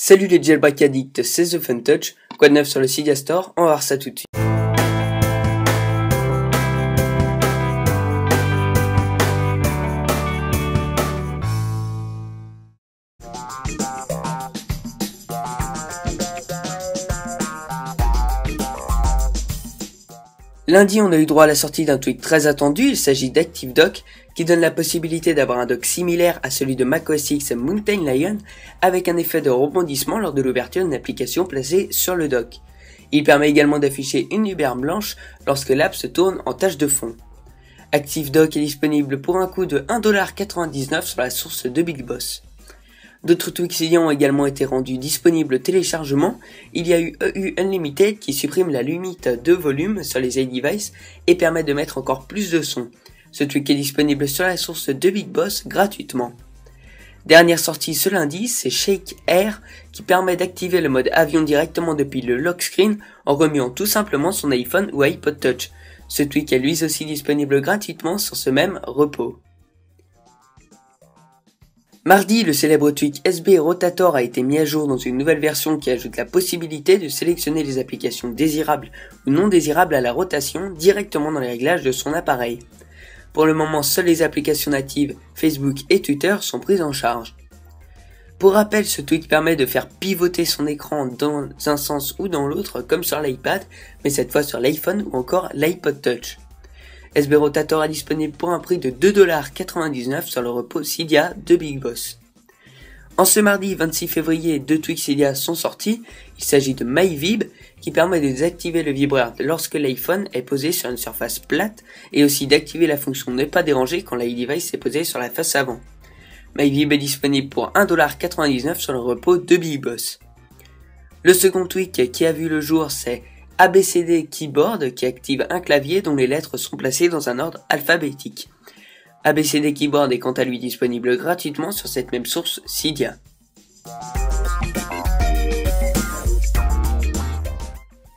Salut les jailbreak addicts, c'est The Fun Touch. Quoi de neuf sur le Cydia Store? On va voir ça tout de suite. Lundi, on a eu droit à la sortie d'un tweak très attendu. Il s'agit d'ActiveDock, qui donne la possibilité d'avoir un dock similaire à celui de macOS X Mountain Lion, avec un effet de rebondissement lors de l'ouverture d'une application placée sur le dock. Il permet également d'afficher une lumière blanche lorsque l'app se tourne en tâche de fond. ActiveDock est disponible pour un coût de 1,99$ sur la source de Big Boss. D'autres tweaks ont également été rendus disponibles au téléchargement. Il y a eu EU Unlimited qui supprime la limite de volume sur les iDevice et permet de mettre encore plus de son. Ce tweak est disponible sur la source de Big Boss gratuitement. Dernière sortie ce lundi, c'est Shake Air qui permet d'activer le mode avion directement depuis le lock screen en remuant tout simplement son iPhone ou iPod Touch. Ce tweak est lui aussi disponible gratuitement sur ce même repos. Mardi, le célèbre tweak SB Rotator a été mis à jour dans une nouvelle version qui ajoute la possibilité de sélectionner les applications désirables ou non désirables à la rotation directement dans les réglages de son appareil. Pour le moment, seules les applications natives Facebook et Twitter sont prises en charge. Pour rappel, ce tweak permet de faire pivoter son écran dans un sens ou dans l'autre comme sur l'iPad, mais cette fois sur l'iPhone ou encore l'iPod Touch. SB Rotator est disponible pour un prix de 2,99$ sur le repos Cydia de Big Boss. En ce mardi 26 février, deux tweaks Cydia sont sortis. Il s'agit de MyVib, qui permet de désactiver le vibreur lorsque l'iPhone est posé sur une surface plate, et aussi d'activer la fonction ne pas déranger quand l'iDevice est posé sur la face avant. MyVib est disponible pour 1,99$ sur le repos de Big Boss. Le second tweak qui a vu le jour, c'est ABCD Keyboard qui active un clavier dont les lettres sont placées dans un ordre alphabétique. ABCD Keyboard est quant à lui disponible gratuitement sur cette même source Cydia.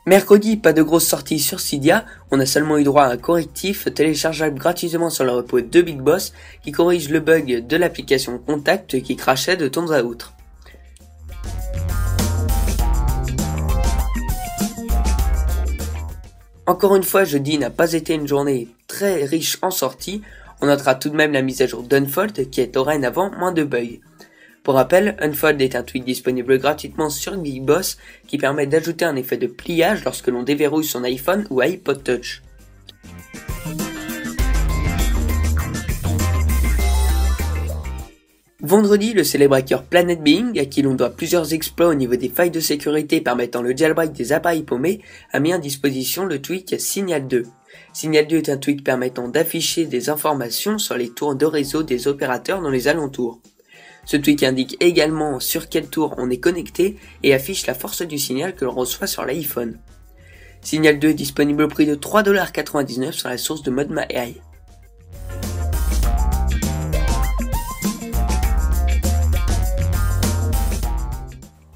Mercredi, pas de grosse sortie sur Cydia, on a seulement eu droit à un correctif téléchargeable gratuitement sur le repos de Big Boss qui corrige le bug de l'application Contact qui crachait de temps à autre. Encore une fois, jeudi n'a pas été une journée très riche en sorties. On notera tout de même la mise à jour d'Unfold qui est dorénavant moins de bugs. Pour rappel, Unfold est un tweak disponible gratuitement sur Big Boss qui permet d'ajouter un effet de pliage lorsque l'on déverrouille son iPhone ou iPod Touch. Vendredi, le célèbre hacker Planet Being, à qui l'on doit plusieurs exploits au niveau des failles de sécurité permettant le jailbreak des appareils paumés, a mis à disposition le tweak Signal 2. Signal 2 est un tweak permettant d'afficher des informations sur les tours de réseau des opérateurs dans les alentours. Ce tweak indique également sur quelle tour on est connecté et affiche la force du signal que l'on reçoit sur l'iPhone. Signal 2 est disponible au prix de 3,99$ sur la source de ModMyEye.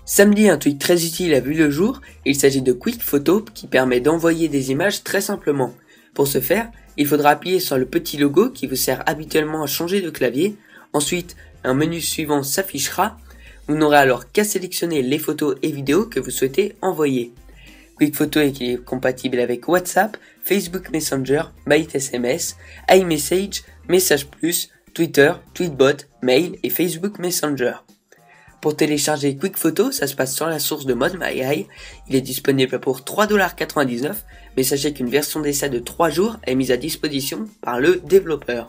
Samedi, un tweak très utile a vu le jour. Il s'agit de Quick Photo qui permet d'envoyer des images très simplement. Pour ce faire, il faudra appuyer sur le petit logo qui vous sert habituellement à changer de clavier. Ensuite, un menu suivant s'affichera. Vous n'aurez alors qu'à sélectionner les photos et vidéos que vous souhaitez envoyer. Quick Photo est compatible avec WhatsApp, Facebook Messenger, MySMS, iMessage, Message Plus, Twitter, Tweetbot, Mail et Facebook Messenger. Pour télécharger Quick Photo, ça se passe sur la source de ModMyEye. Il est disponible pour 3,99$, mais sachez qu'une version d'essai de 3 jours est mise à disposition par le développeur.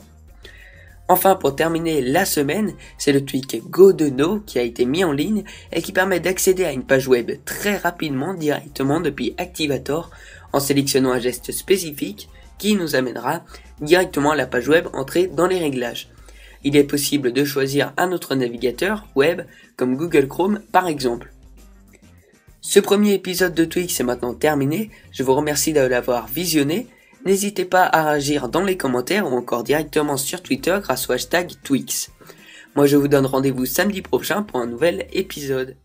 Enfin, pour terminer la semaine, c'est le tweak GoDoNo qui a été mis en ligne et qui permet d'accéder à une page web très rapidement directement depuis Activator en sélectionnant un geste spécifique qui nous amènera directement à la page web entrée dans les réglages. Il est possible de choisir un autre navigateur web comme Google Chrome par exemple. Ce premier épisode de Tweaks est maintenant terminé. Je vous remercie de l'avoir visionné. N'hésitez pas à réagir dans les commentaires ou encore directement sur Twitter grâce au hashtag Tweaks. Moi je vous donne rendez-vous samedi prochain pour un nouvel épisode.